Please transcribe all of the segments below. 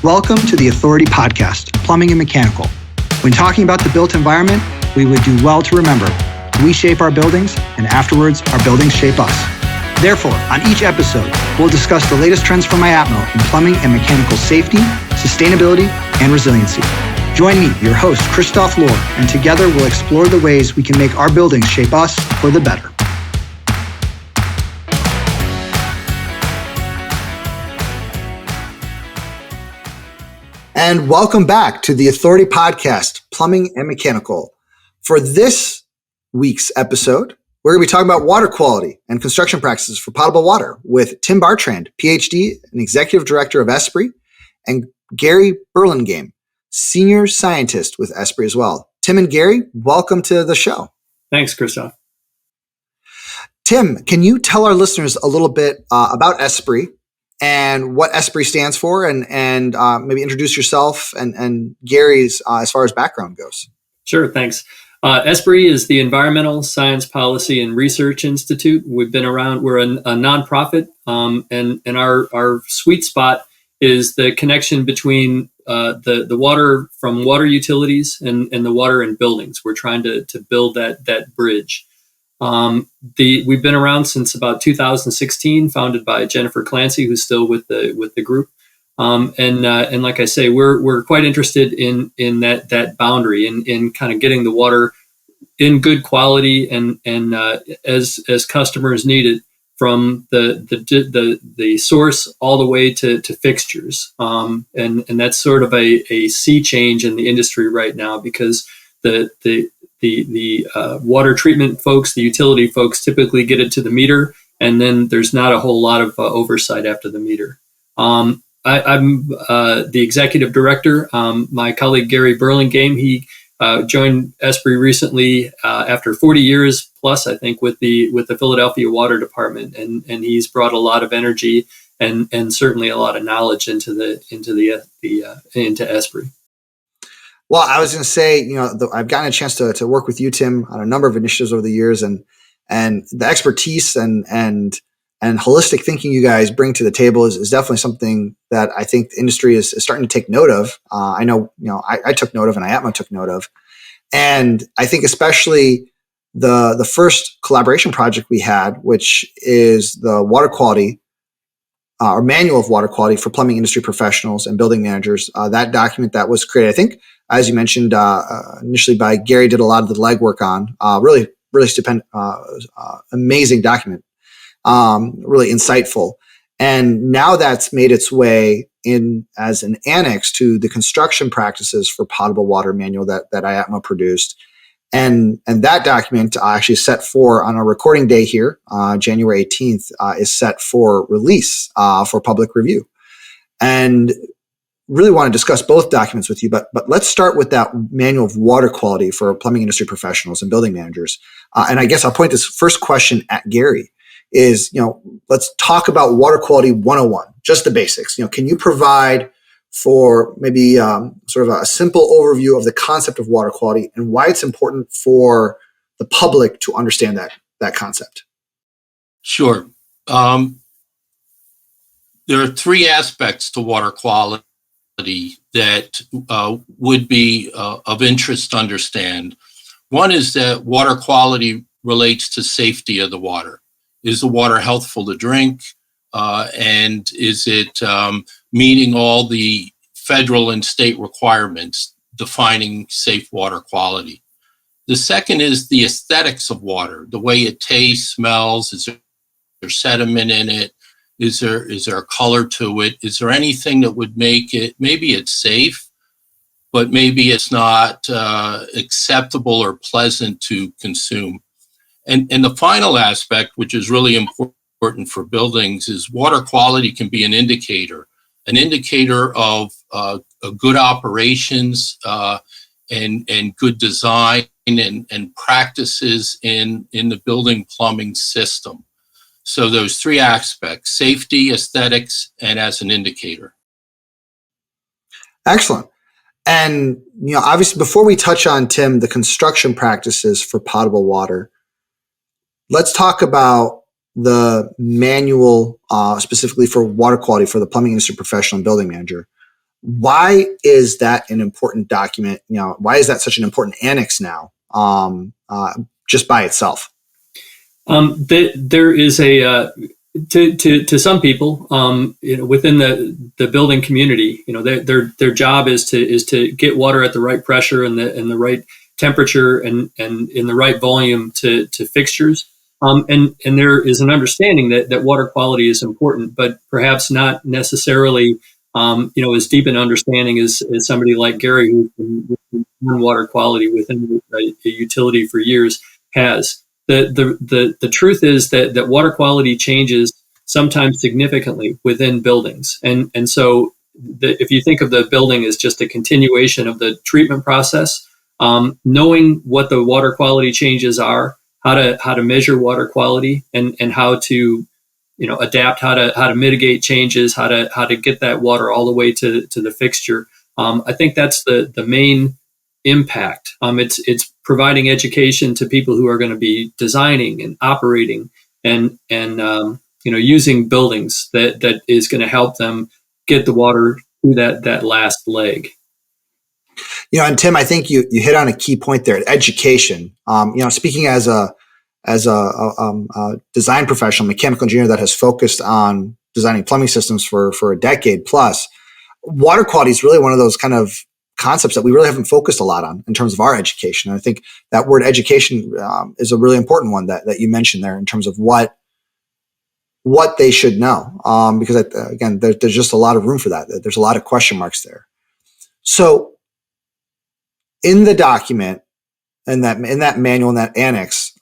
Welcome to the Authority Podcast, Plumbing and Mechanical. When talking about the built environment, we would do well to remember, we shape our buildings, and afterwards, our buildings shape us. Therefore, on each episode, we'll discuss the latest trends from IAPMO in plumbing and mechanical safety, sustainability, and resiliency. Join me, your host, Christoph Lohr, and together we'll explore the ways we can make our buildings shape us for the better. And welcome back to the Authority Podcast, Plumbing and Mechanical. For this week's episode, we're going to be talking about water quality and construction practices for potable water with Tim Bartrand, PhD and Executive Director of ESPRI, and Gary Burlingame, Senior Scientist with ESPRI as well. Tim and Gary, welcome to the show. Thanks, Christoph. Tim, can you tell our listeners a little bit about ESPRI and what ESPRI stands for, and maybe introduce yourself and Gary's as far as background goes? Sure, thanks. ESPRI is the Environmental Science Policy and Research Institute. We've been around, we're a nonprofit, and our sweet spot is the connection between the water from water utilities and the water in buildings. We're trying to build that bridge. We've been around since about 2016, founded by Jennifer Clancy, who's still with the group. And like I say, we're quite interested in that boundary, in kind of getting the water in good quality and as customers need it, from the source all the way to fixtures. And that's sort of a sea change in the industry right now, because the water treatment folks, the utility folks, typically get it to the meter, and then there's not a whole lot of oversight after the meter. I'm the executive director. My colleague Gary Burlingame, he joined ESPRI recently after 40 years plus, I think, with the Philadelphia Water Department, and he's brought a lot of energy and certainly a lot of knowledge into ESPRI. Well, I was going to say, I've gotten a chance to work with you, Tim, on a number of initiatives over the years, and the expertise and holistic thinking you guys bring to the table is definitely something that I think the industry is starting to take note of. I know, I took note of, and IAPMO took note of, and I think especially the first collaboration project we had, which is the water quality or manual of water quality for plumbing industry professionals and building managers. That document that was created, I think, as you mentioned initially by Gary, did a lot of the legwork on. Really stupendous, amazing document, really insightful. And now that's made its way in as an annex to the construction practices for potable water manual that IAPMO produced. And that document actually is set for, on our recording day here, January 18th, is set for release for public review. And really want to discuss both documents with you, but let's start with that manual of water quality for plumbing industry professionals and building managers. And I guess I'll point this first question at Gary is, let's talk about water quality 101, just the basics. Can you provide for maybe sort of a simple overview of the concept of water quality and why it's important for the public to understand that concept? Sure. There are three aspects to water quality that would be of interest to understand. One is that water quality relates to safety of the water. Is the water healthful to drink? And is it meeting all the federal and state requirements defining safe water quality? The second is the aesthetics of water, the way it tastes, smells. Is there sediment in it? Is there a color to it? Is there anything that would make it, maybe it's safe, but maybe it's not acceptable or pleasant to consume? And the final aspect, which is really important for buildings, is water quality can be an indicator of good operations and good design and practices in the building plumbing system. So those three aspects: safety, aesthetics, and as an indicator. Excellent. And, obviously, before we touch on, Tim, the construction practices for potable water, let's talk about the manual specifically for water quality for the plumbing industry professional and building manager. Why is that an important document? Why is that such an important annex now, just by itself? There is to some people, within the building community, their job is to get water at the right pressure and the right temperature and in the right volume to fixtures. And there is an understanding that water quality is important, but perhaps not necessarily as deep an understanding as somebody like Gary, who's been on water quality within a utility for years, has. The truth is that water quality changes sometimes significantly within buildings, and so if you think of the building as just a continuation of the treatment process, knowing what the water quality changes are, how to measure water quality, and how to adapt, how to mitigate changes, how to get that water all the way to the fixture. I think that's the main impact. It's providing education to people who are going to be designing and operating and using buildings that is going to help them get the water through that last leg. And Tim, I think you hit on a key point there: education. Speaking as a design professional, mechanical engineer that has focused on designing plumbing systems for a decade plus, water quality is really one of those kind of concepts that we really haven't focused a lot on in terms of our education. And I think that word education is a really important one that you mentioned there in terms of what they should know. Because again, there's just a lot of room for that. There's a lot of question marks there. So in the document, in that manual, in that annex,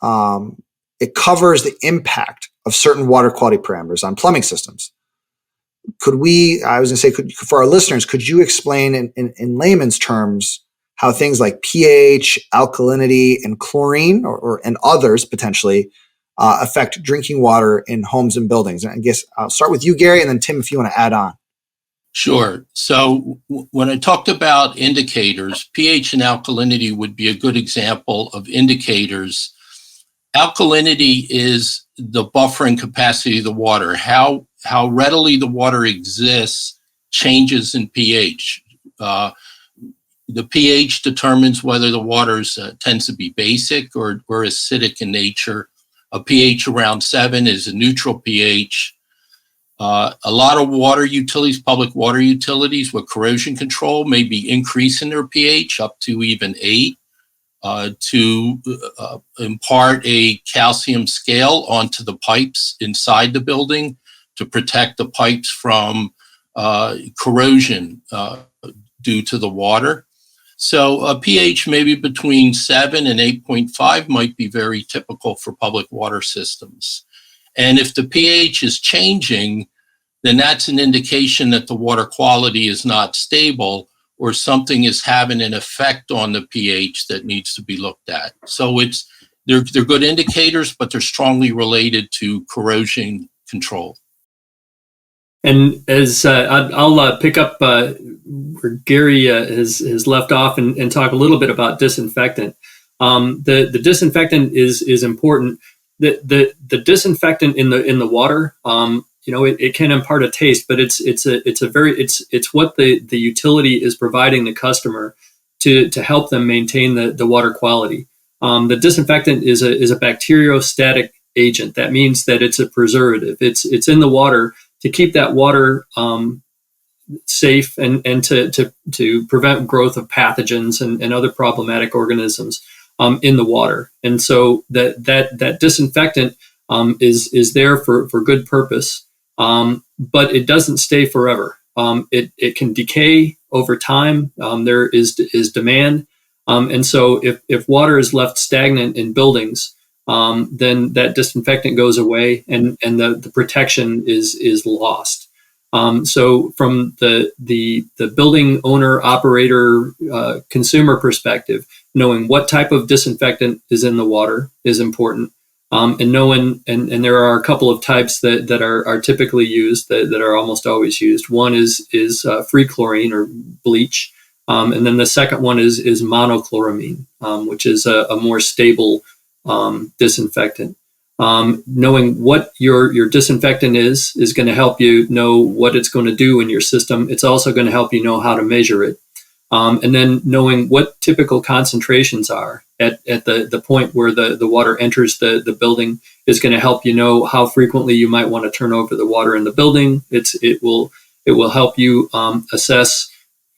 it covers the impact of certain water quality parameters on plumbing systems. For our listeners, could you explain in layman's terms how things like pH, alkalinity, and chlorine, and others potentially, affect drinking water in homes and buildings? And I guess I'll start with you, Gary, and then Tim, if you want to add on. Sure. So when I talked about indicators, pH and alkalinity would be a good example of indicators. Alkalinity is the buffering capacity of the water. How readily the water exists changes in pH. The pH determines whether the water tends to be basic or acidic in nature. A pH around 7 is a neutral pH. A lot of water utilities, public water utilities with corrosion control, may be increasing their pH up to even 8 to impart a calcium scale onto the pipes inside the building to protect the pipes from corrosion due to the water. So a pH maybe between 7 and 8.5 might be very typical for public water systems. And if the pH is changing, then that's an indication that the water quality is not stable or something is having an effect on the pH that needs to be looked at. So they're good indicators, but they're strongly related to corrosion control. And as I'll pick up where Gary has left off and talk a little bit about disinfectant. The disinfectant is important. The disinfectant in the water, it can impart a taste, but it's what the utility is providing the customer to help them maintain the water quality. The disinfectant is a bacteriostatic agent. That means that it's a preservative. It's in the water to keep that water safe and to prevent growth of pathogens and other problematic organisms in the water. And so that disinfectant is there for good purpose, but it doesn't stay forever. It can decay over time. There is demand, and so if water is left stagnant in buildings, then that disinfectant goes away and the protection is lost. So from the building owner, operator, consumer perspective, knowing what type of disinfectant is in the water is important. And knowing, and there are a couple of types that are typically used that are almost always used. One is free chlorine or bleach. And then the second one is monochloramine, which is a more stable disinfectant. knowing what your disinfectant is going to help you know what it's going to do in your system. It's also going to help you know how to measure it. And then knowing what typical concentrations are at the point where the water enters the building is going to help you know how frequently you might want to turn over the water in the building. It will help you assess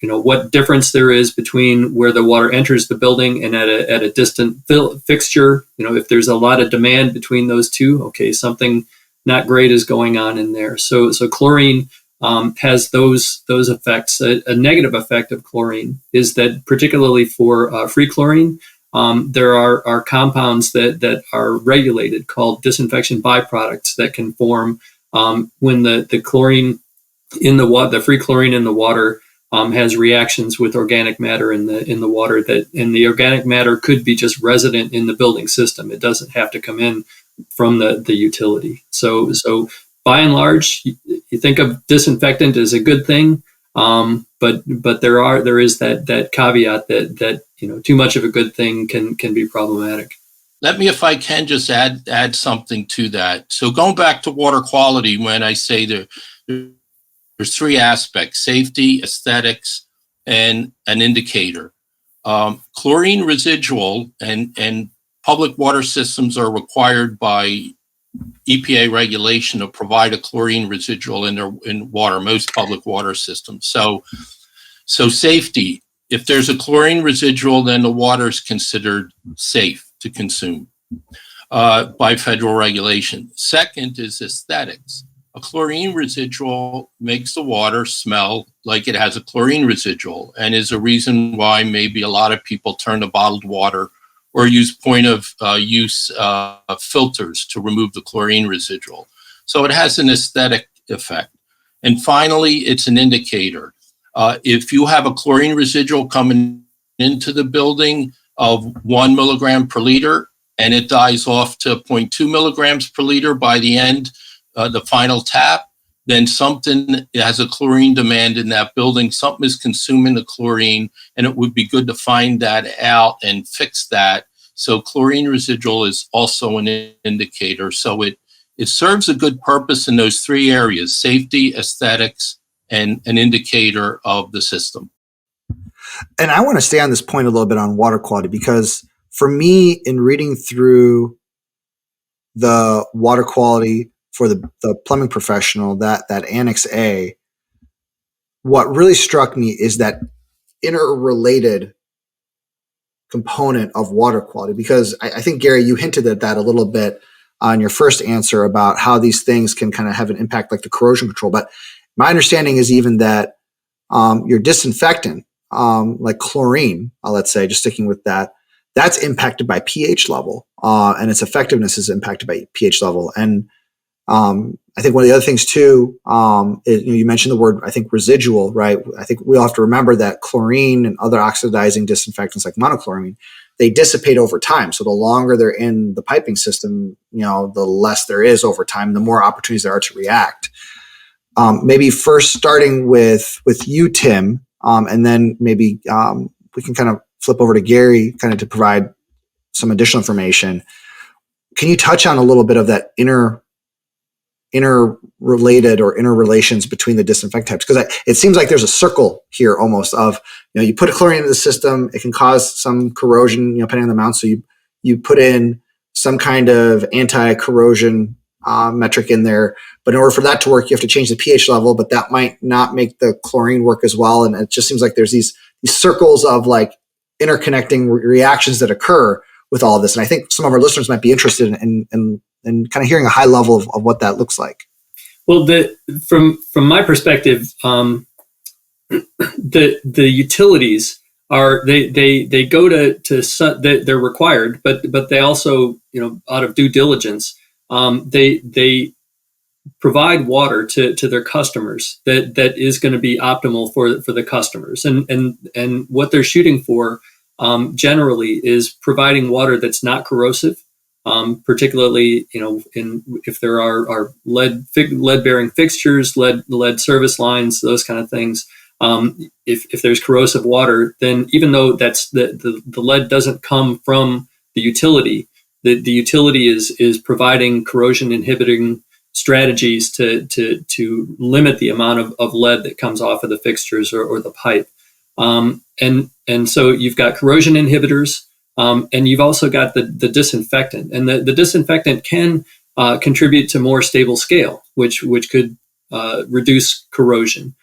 what difference there is between where the water enters the building and at a distant fixture. If there's a lot of demand between those two, okay, something not great is going on in there. So chlorine has those effects. A negative effect of chlorine is that, particularly for free chlorine, there are compounds that are regulated called disinfection byproducts that can form when the chlorine in the water, the free chlorine in the water, has reactions with organic matter in the water, and the organic matter could be just resident in the building system. It doesn't have to come in from the utility. So by and large, you think of disinfectant as a good thing, but there is that caveat that too much of a good thing can be problematic. Let me, if I can, just add something to that. So going back to water quality, when I say there's three aspects: safety, aesthetics, and an indicator. Chlorine residual and public water systems are required by EPA regulation to provide a chlorine residual in water, most public water systems. So safety, if there's a chlorine residual, then the water is considered safe to consume by federal regulation. Second is aesthetics. A chlorine residual makes the water smell like it has a chlorine residual, and is a reason why maybe a lot of people turn to bottled water or use point of use filters to remove the chlorine residual. So it has an aesthetic effect. And finally, it's an indicator. If you have a chlorine residual coming into the building of 1 milligram per liter, and it dies off to 0.2 milligrams per liter by the end, the final tap, then something has a chlorine demand in that building. Something is consuming the chlorine, and it would be good to find that out and fix that. So chlorine residual is also an indicator. So it serves a good purpose in those three areas: safety, aesthetics, and an indicator of the system. And I want to stay on this point a little bit on water quality, because for me, in reading through the water quality for the plumbing professional, that Annex A, what really struck me is that interrelated component of water quality. Because I think, Gary, you hinted at that a little bit on your first answer about how these things can kind of have an impact, like the corrosion control. But my understanding is even that your disinfectant, like chlorine, let's say, just sticking with that, that's impacted by pH level, and its effectiveness is impacted by pH level. And I think one of the other things too, is, you mentioned the word, I think, residual, right? I think we all have to remember that chlorine and other oxidizing disinfectants like monochlorine, they dissipate over time. So the longer they're in the piping system, the less there is over time, the more opportunities there are to react. Maybe first starting with you, Tim, and then maybe we can kind of flip over to Gary kind of to provide some additional information. Can you touch on a little bit of that interrelated or interrelations between the disinfectant types? Because it seems like there's a circle here almost of, you put a chlorine into the system, it can cause some corrosion, depending on the amount. So you put in some kind of anti-corrosion metric in there, but in order for that to work, you have to change the pH level, but that might not make the chlorine work as well. And it just seems like there's these circles of like interconnecting reactions that occur with all of this. And I think some of our listeners might be interested in kind of hearing a high level of what that looks like. Well, from my perspective, the utilities are they go to they're required, but they also, out of due diligence, they provide water to their customers that is going to be optimal for the customers, and what they're shooting for generally is providing water that's not corrosive. Particularly, if there are lead bearing fixtures, lead service lines, those kind of things. If there's corrosive water, then even though that's the lead doesn't come from the utility, the utility is providing corrosion inhibiting strategies to limit the amount of lead that comes off of the fixtures or the pipe. And so you've got corrosion inhibitors, and you've also got the disinfectant. And the disinfectant can contribute to more stable scale, which could reduce corrosion.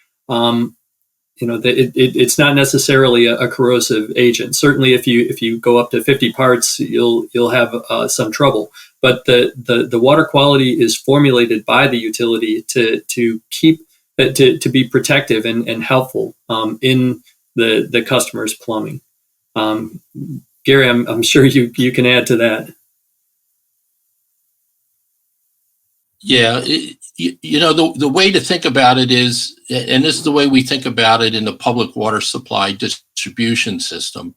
It's not necessarily a corrosive agent. Certainly, if you go up to 50 parts, you'll have some trouble. But the water quality is formulated by the utility to keep to be protective and helpful in the customer's plumbing. Gary, I'm sure you can add to that. Yeah, the way to think about it is, and this is the way we think about it in the public water supply distribution system,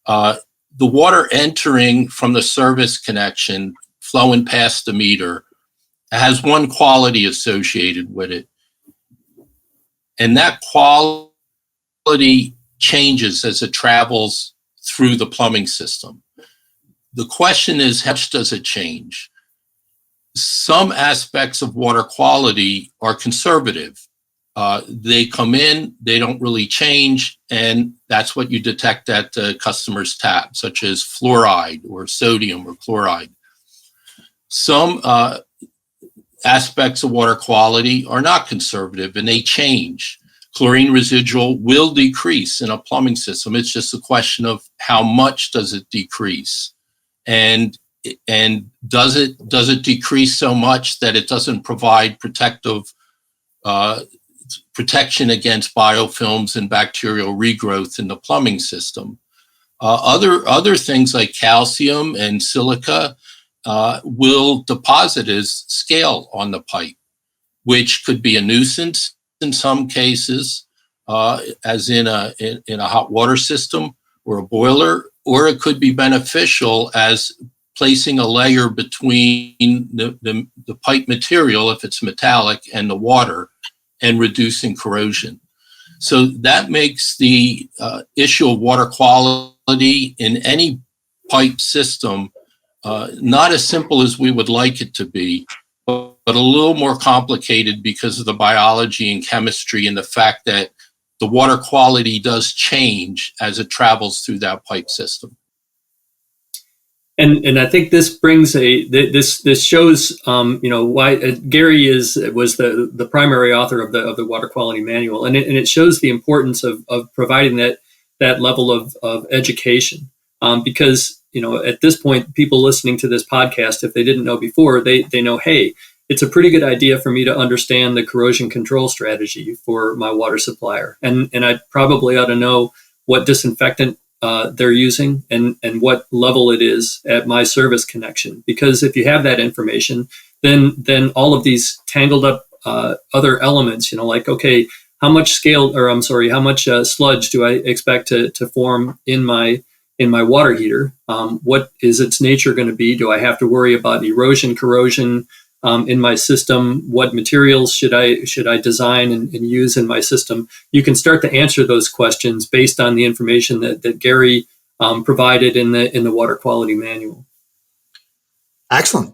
the water entering from the service connection, flowing past the meter, has one quality associated with it. And that quality changes as it travels through the plumbing system. The question is, how much does it change? Some aspects of water quality are conservative. They come in, they don't really change, and that's what you detect at the customer's tap, such as fluoride or sodium or chloride. Some aspects of water quality are not conservative and they change. Chlorine residual will decrease in a plumbing system. It's just a question of how much does it decrease, and does it decrease so much that it doesn't provide protection against biofilms and bacterial regrowth in the plumbing system. Other things like calcium and silica will deposit as scale on the pipe, which could be a nuisance in some cases, as in a hot water system or a boiler, or it could be beneficial as placing a layer between the pipe material, if it's metallic, and the water, and reducing corrosion. So that makes the issue of water quality in any pipe system not as simple as we would like it to be, but a little more complicated because of the biology and chemistry and the fact that the water quality does change as it travels through that pipe system. And I think this brings this shows why Gary was the primary author of the water quality manual, and it shows the importance of providing that level of education, because at this point, people listening to this podcast, if they didn't know before, they know, hey, it's a pretty good idea for me to understand the corrosion control strategy for my water supplier, and I probably ought to know what disinfectant they're using and what level it is at my service connection. Because if you have that information, then all of these tangled up other elements, like, okay, how much sludge do I expect to form in my water heater? What is its nature going to be? Do I have to worry about erosion, corrosion in my system? What materials should I design and use in my system? You can start to answer those questions based on the information that Gary provided in the water quality manual. Excellent.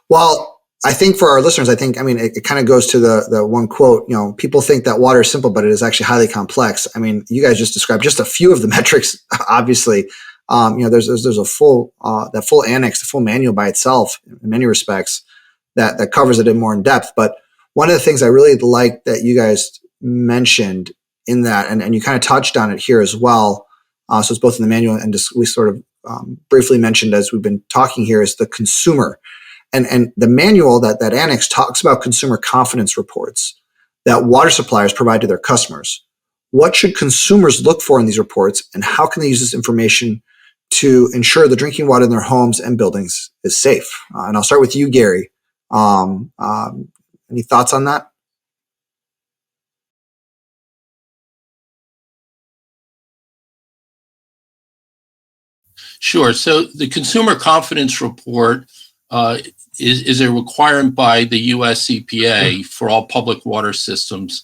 Well, I think for our listeners, it kind of goes to the one quote, people think that water is simple, but it is actually highly complex. I mean, you guys just described just a few of the metrics, obviously. There's a full annex, the full manual by itself in many respects that covers it in more in depth. But one of the things I really like that you guys mentioned in that, and you kind of touched on it here as well, so it's both in the manual and just we sort of briefly mentioned as we've been talking here, is the consumer. And the manual, that annex talks about consumer confidence reports that water suppliers provide to their customers. What should consumers look for in these reports, and how can they use this information to ensure the drinking water in their homes and buildings is safe? And I'll start with you, Gary. Any thoughts on that? Sure. So the Consumer Confidence Report is a requirement by the US EPA for all public water systems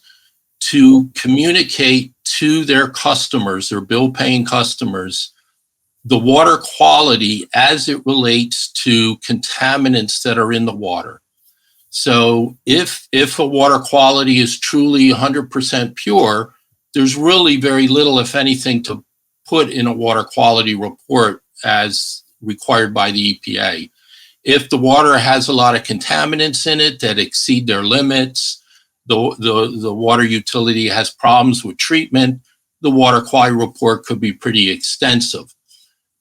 to communicate to their customers, their bill-paying customers, the water quality as it relates to contaminants that are in the water. So if a water quality is truly 100% pure, there's really very little, if anything, to put in a water quality report as required by the EPA. If the water has a lot of contaminants in it that exceed their limits, the water utility has problems with treatment, the water quality report could be pretty extensive.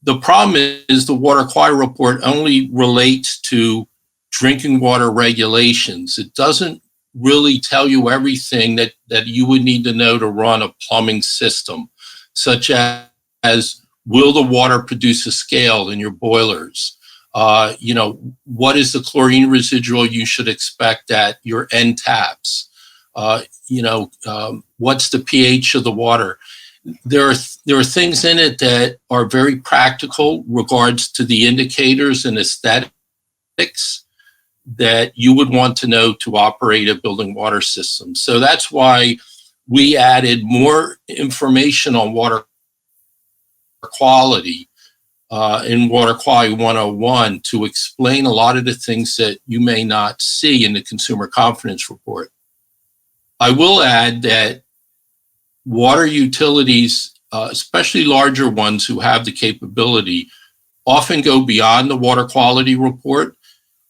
The problem is the water quality report only relates to drinking water regulations. It doesn't really tell you everything that you would need to know to run a plumbing system, such as will the water produce a scale in your boilers? What is the chlorine residual you should expect at your end taps? What's the pH of the water? There are things in it that are very practical regards to the indicators and aesthetics that you would want to know to operate a building water system. So that's why we added more information on water quality in Water Quality 101 to explain a lot of the things that you may not see in the Consumer Confidence Report. I will add that water utilities, especially larger ones who have the capability, often go beyond the water quality report,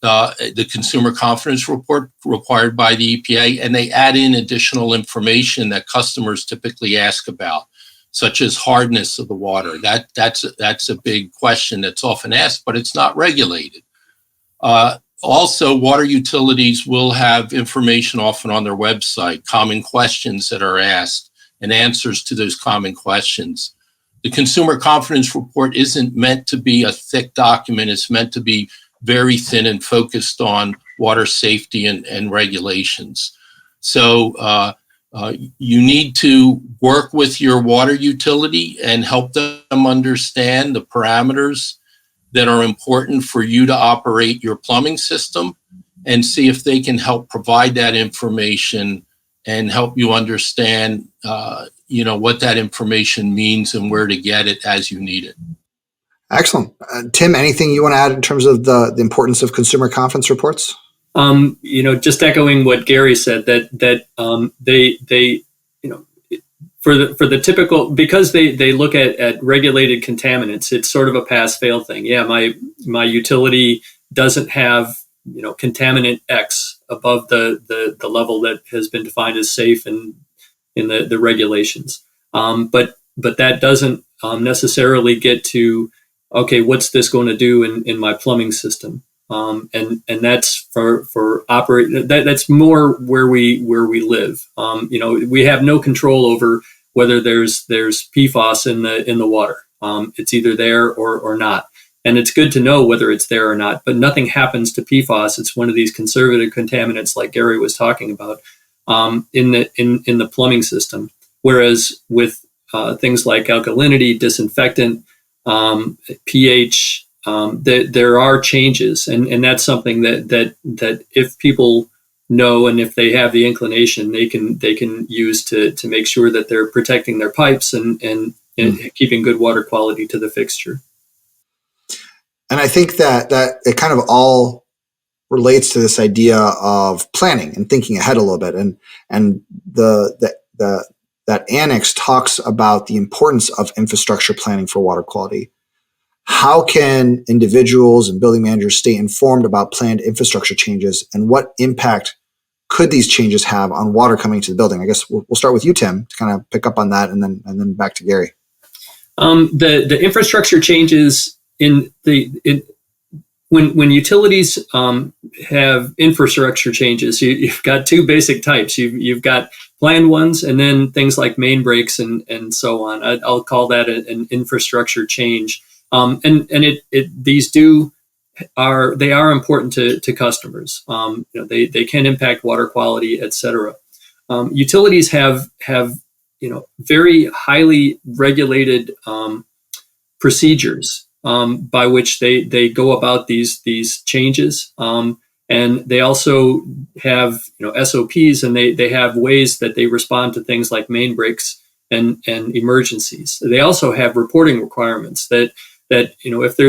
the Consumer Confidence Report required by the EPA, and they add in additional information that customers typically ask about, such as hardness of the water. That's a big question that's often asked, but it's not regulated. Also, water utilities will have information often on their website, common questions that are asked and answers to those common questions. The Consumer Confidence Report isn't meant to be a thick document. It's meant to be very thin and focused on water safety and regulations. So you need to work with your water utility and help them understand the parameters that are important for you to operate your plumbing system, and see if they can help provide that information and help you understand what that information means and where to get it as you need it. Excellent. Tim, anything you want to add in terms of the importance of consumer confidence reports? Just echoing what Gary said, that they for the typical, because they look at regulated contaminants, it's sort of a pass-fail thing. Yeah, my utility doesn't have contaminant X above the level that has been defined as safe in the regulations. But that doesn't necessarily get to, okay, what's this going to do in my plumbing system? And that's for operate. That's more where we live. We have no control over whether there's PFAS in the water. It's either there or not. And it's good to know whether it's there or not, but nothing happens to PFAS. It's one of these conservative contaminants like Gary was talking about in the plumbing system. Whereas with things like alkalinity, disinfectant, pH, there are changes, and that's something that if people know and if they have the inclination, they can use to make sure that they're protecting their pipes and keeping good water quality to the fixture. And I think that it kind of all relates to this idea of planning and thinking ahead a little bit, and that annex talks about the importance of infrastructure planning for water quality. How can individuals and building managers stay informed about planned infrastructure changes, and what impact could these changes have on water coming to the building? I guess we'll start with you, Tim, to kind of pick up on that, and then back to Gary. The infrastructure changes when utilities have infrastructure changes, you've got two basic types. You've got planned ones, and then things like main breaks and so on. I'll call that an infrastructure change. These are important to customers. They can impact water quality, et cetera. Utilities have very highly regulated procedures by which they go about these changes. And they also have SOPs, and they have ways that they respond to things like main breaks and emergencies. They also have reporting requirements that that, if there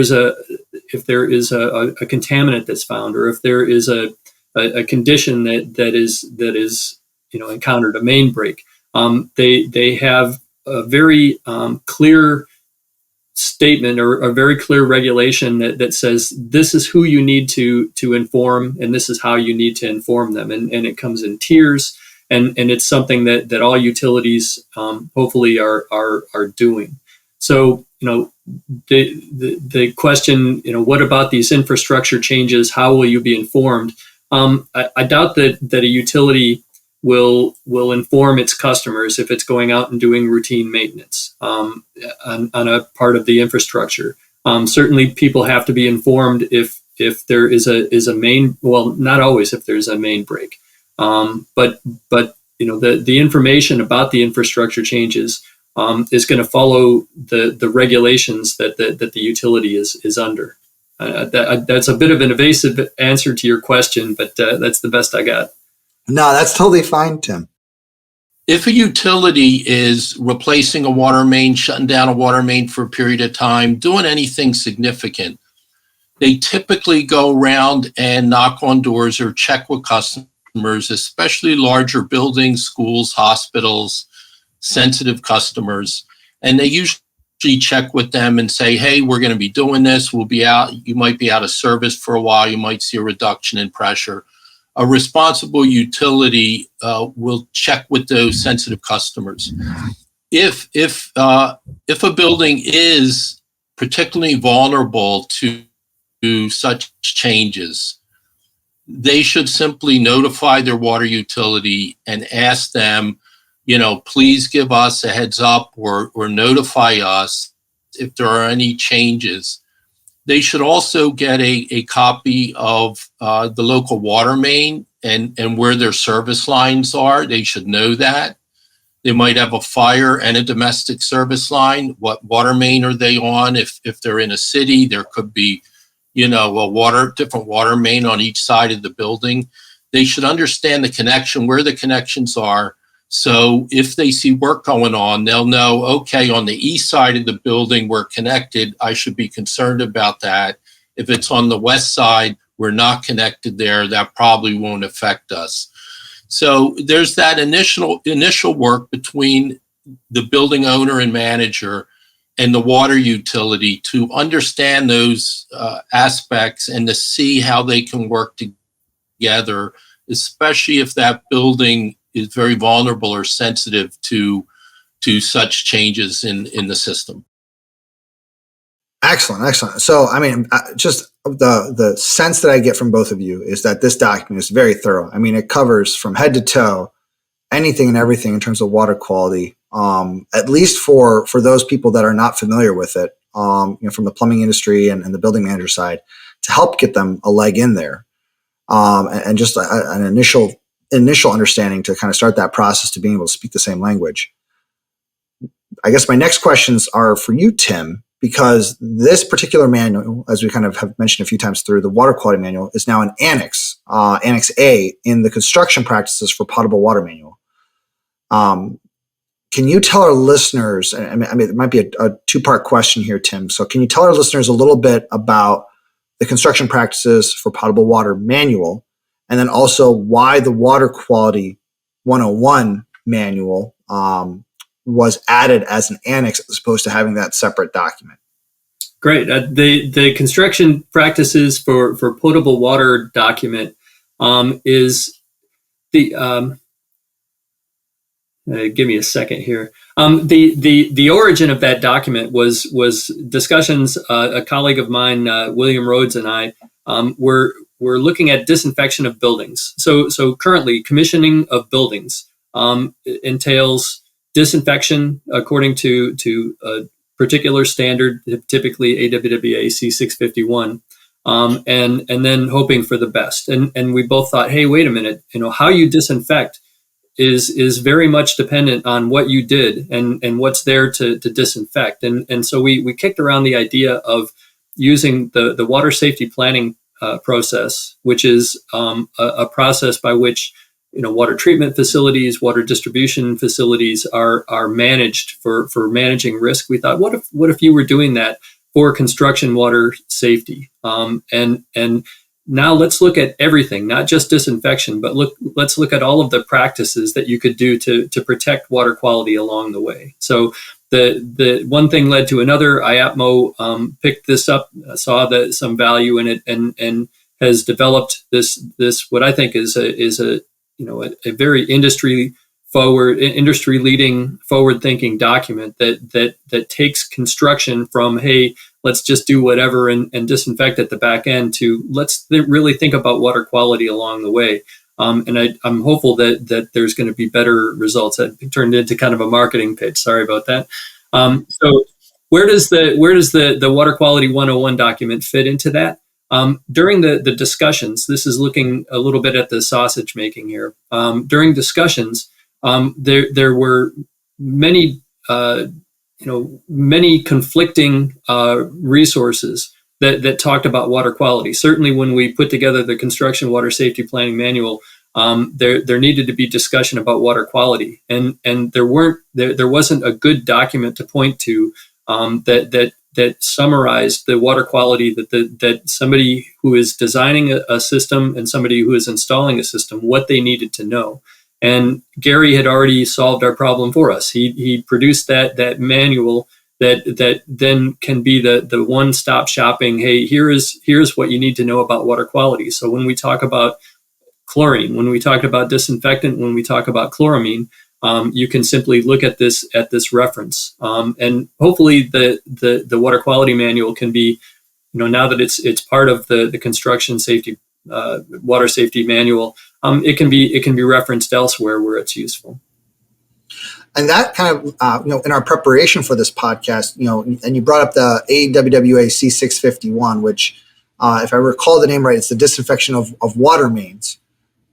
is a contaminant that's found, or if there is a condition that is encountered, a main break, they have a very clear statement or a very clear regulation that says this is who you need to inform, and this is how you need to inform them, and it comes in tiers, and it's something that all utilities hopefully are doing. So the question, what about these infrastructure changes? How will you be informed? I doubt that a utility will inform its customers if it's going out and doing routine maintenance on a part of the infrastructure. Certainly, people have to be informed if there is a main. Well, not always if there's a main break, but the information about the infrastructure changes is going to follow the regulations that the utility is under. That's a bit of an evasive answer to your question, but that's the best I got. No, that's totally fine, Tim. If a utility is replacing a water main, shutting down a water main for a period of time, doing anything significant, they typically go around and knock on doors or check with customers, especially larger buildings, schools, hospitals, sensitive customers. And they usually check with them and say, hey, we're going to be doing this. We'll be out. You might be out of service for a while. You might see a reduction in pressure. A responsible utility will check with those sensitive customers. If a building is particularly vulnerable to such changes, they should simply notify their water utility and ask them, please give us a heads up or notify us if there are any changes. They should also get a copy of the local water main and where their service lines are. They should know that. They might have a fire and a domestic service line. What water main are they on? If they're in a city, there could be, different water main on each side of the building. They should understand the connection, where the connections are. So if they see work going on, they'll know, okay, on the east side of the building, we're connected. I should be concerned about that. If it's on the west side, we're not connected there. That probably won't affect us. So there's that initial work between the building owner and manager and the water utility to understand those aspects and to see how they can work together, especially if that building is very vulnerable or sensitive to such changes in the system. Excellent. So, just the sense that I get from both of you is that this document is very thorough. It covers from head to toe anything and everything in terms of water quality, at least for those people that are not familiar with it, from the plumbing industry and the building manager side, to help get them a leg in there, and just an initial understanding to kind of start that process to being able to speak the same language. I guess my next questions are for you, Tim, because this particular manual, as we kind of have mentioned a few times through, the water quality manual is now an annex, Annex A in the construction practices for potable water manual. Can you tell our listeners, it might be a two-part question here, Tim. So can you tell our listeners a little bit about the construction practices for potable water manual, and then also why the Water Quality 101 manual was added as an annex as opposed to having that separate document? Great. The construction practices for potable water document is the. Give me a second here. The origin of that document was discussions. A colleague of mine, William Rhodes, and I were looking at disinfection of buildings. So currently, commissioning of buildings entails disinfection according to a particular standard, typically AWWA C651, and then hoping for the best. And we both thought, hey, wait a minute, how you disinfect is very much dependent on what you did and what's there to disinfect. And so we kicked around the idea of using the water safety planning process, which is a process by which water treatment facilities, water distribution facilities are managed for managing risk. We thought, what if you were doing that for construction water safety. And now let's look at everything, not just disinfection, but let's look at all of the practices that you could do to protect water quality along the way. So the one thing led to another. IAPMO picked this up, saw some value in it, and has developed this what I think is a very industry leading, forward thinking document that takes construction from, hey, let's just do whatever and disinfect at the back end, to let's really think about water quality along the way. And I'm hopeful that there's going to be better results. That turned into kind of a marketing pitch. Sorry about that. So where does the Water Quality 101 document fit into that? During the discussions, this is looking a little bit at the sausage making here. During discussions, there were many conflicting resources that talked about water quality. Certainly, when we put together the Construction Water Safety Planning Manual, there needed to be discussion about water quality, and there wasn't a good document to point to that summarized the water quality that somebody who is designing a system and somebody who is installing a system, what they needed to know. And Gary had already solved our problem for us. He produced that manual that then can be the one-stop shopping. Hey, here's what you need to know about water quality. So when we talk about chlorine, when we talk about disinfectant, when we talk about chloramine, you can simply look at this reference. And hopefully the water quality manual can be, now that it's part of the construction safety water safety manual, it can be referenced elsewhere where it's useful. And that kind of, in our preparation for this podcast, and you brought up the AWWA C651, which, if I recall the name right, it's the disinfection of water mains.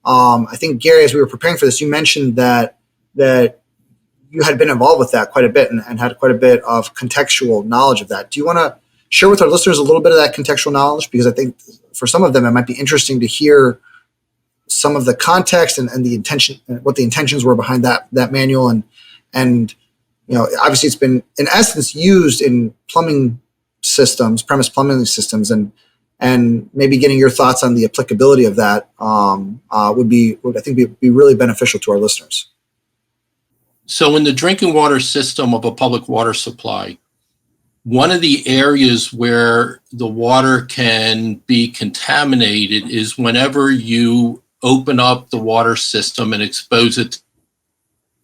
I think, Gary, as we were preparing for this, you mentioned that you had been involved with that quite a bit and had quite a bit of contextual knowledge of that. Do you want to share with our listeners a little bit of that contextual knowledge? Because I think for some of them, it might be interesting to hear some of the context and the intention, what the intentions were behind that manual. And obviously it's been in essence used in plumbing systems, premise plumbing systems, and maybe getting your thoughts on the applicability of that would be really beneficial to our listeners. So in the drinking water system of a public water supply, one of the areas where the water can be contaminated is whenever you open up the water system and expose it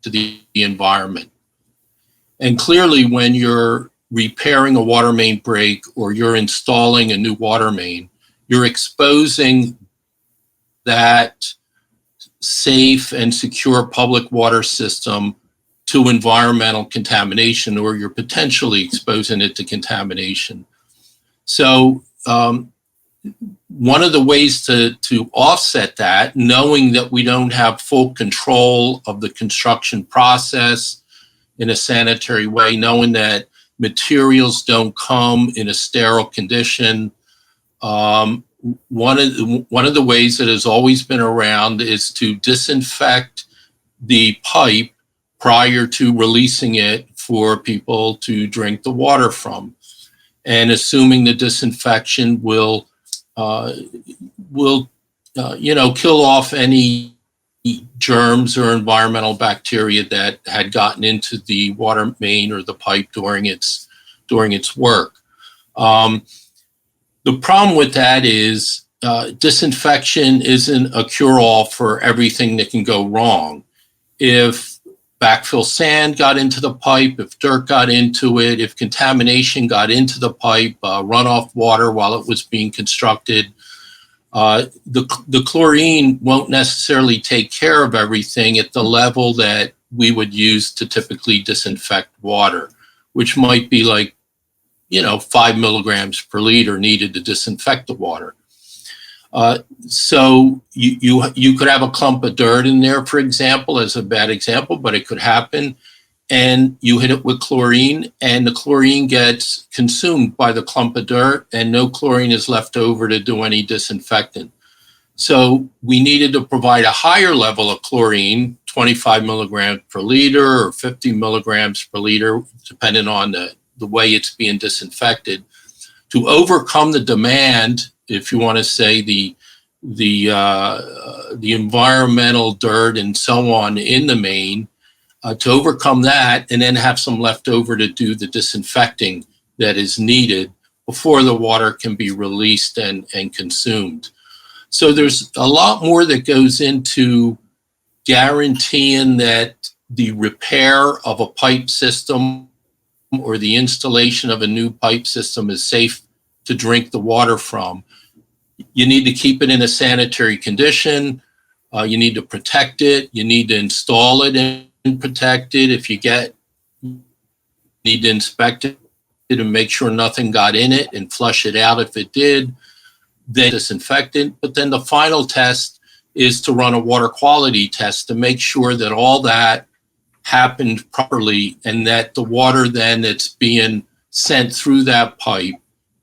to the environment. And clearly, when you're repairing a water main break or you're installing a new water main, you're exposing that safe and secure public water system to environmental contamination, or you're potentially exposing it to contamination. So one of the ways to offset that, knowing that we don't have full control of the construction process in a sanitary way, knowing that materials don't come in a sterile condition, one of the ways that has always been around is to disinfect the pipe prior to releasing it for people to drink the water from, and assuming the disinfection will kill off any germs or environmental bacteria that had gotten into the water main or the pipe during its work. The problem with that is disinfection isn't a cure-all for everything that can go wrong. If backfill sand got into the pipe, if dirt got into it, if contamination got into the pipe, runoff water while it was being constructed, the chlorine won't necessarily take care of everything at the level that we would use to typically disinfect water, which might be like, 5 milligrams per liter needed to disinfect the water. So you could have a clump of dirt in there, for example, as a bad example, but it could happen. And you hit it with chlorine, and the chlorine gets consumed by the clump of dirt, and no chlorine is left over to do any disinfectant. So we needed to provide a higher level of chlorine, 25 milligrams per liter or 50 milligrams per liter, depending on the way it's being disinfected, to overcome the demand, if you want to say the environmental dirt and so on in the main, to overcome that, and then have some left over to do the disinfecting that is needed before the water can be released and consumed. So there's a lot more that goes into guaranteeing that the repair of a pipe system or the installation of a new pipe system is safe to drink the water from. You need to keep it in a sanitary condition. You need to protect it. You need to install it and protect it. If you need to inspect it and make sure nothing got in it and flush it out if it did, then disinfectant. But then the final test is to run a water quality test to make sure that all that happened properly and that the water then that's being sent through that pipe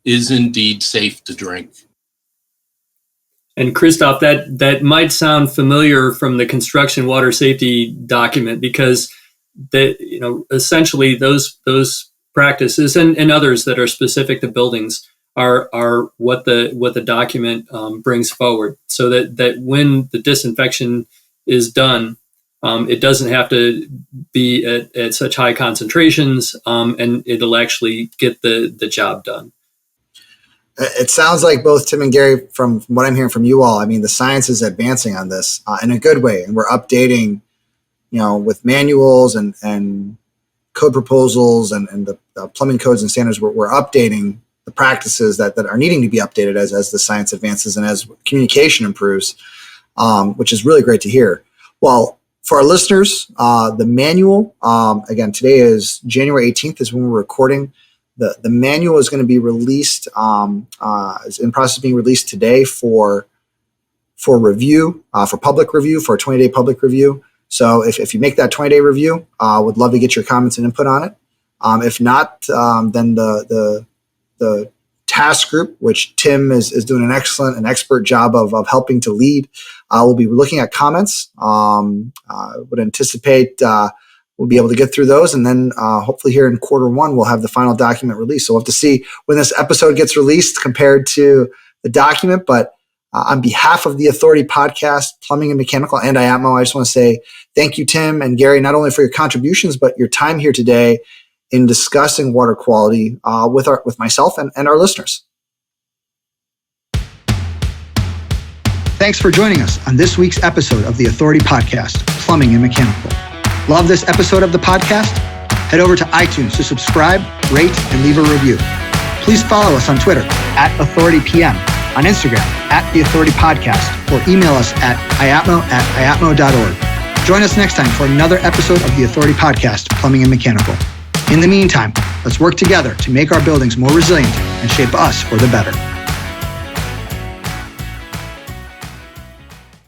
is indeed safe to drink. And Christoph, that might sound familiar from the construction water safety document, because essentially those practices and others that are specific to buildings are what the document brings forward, so that when the disinfection is done, it doesn't have to be at such high concentrations, and it'll actually get the job done. It sounds like both Tim and Gary, from what I'm hearing from you all, I mean, the science is advancing on this in a good way, and we're updating, with manuals and code proposals and the plumbing codes and standards. We're updating the practices that are needing to be updated as the science advances and as communication improves, which is really great to hear. Well, for our listeners, the manual, again, today is January 18th is when we're recording. The manual is going to be released, is in process of being released today for review, for public review, for a 20-day public review. So if you make that 20-day review, would love to get your comments and input on it. If not, then the task group, which Tim is doing an excellent and expert job of helping to lead, we'll be looking at comments. Would anticipate we'll be able to get through those, and then hopefully here in Q1 we'll have the final document released. So we'll have to see when this episode gets released compared to the document. But on behalf of the Authority Podcast, Plumbing and Mechanical, and IAPMO, I just want to say thank you, Tim and Gary, not only for your contributions, but your time here today in discussing water quality with myself and our listeners. Thanks for joining us on this week's episode of the Authority Podcast, Plumbing and Mechanical. Love this episode of the podcast? Head over to iTunes to subscribe, rate, and leave a review. Please follow us on Twitter @AuthorityPM, on Instagram @TheAuthorityPodcast, or email us at iapmo@iapmo.org. Join us next time for another episode of the Authority Podcast, Plumbing and Mechanical. In the meantime, let's work together to make our buildings more resilient and shape us for the better.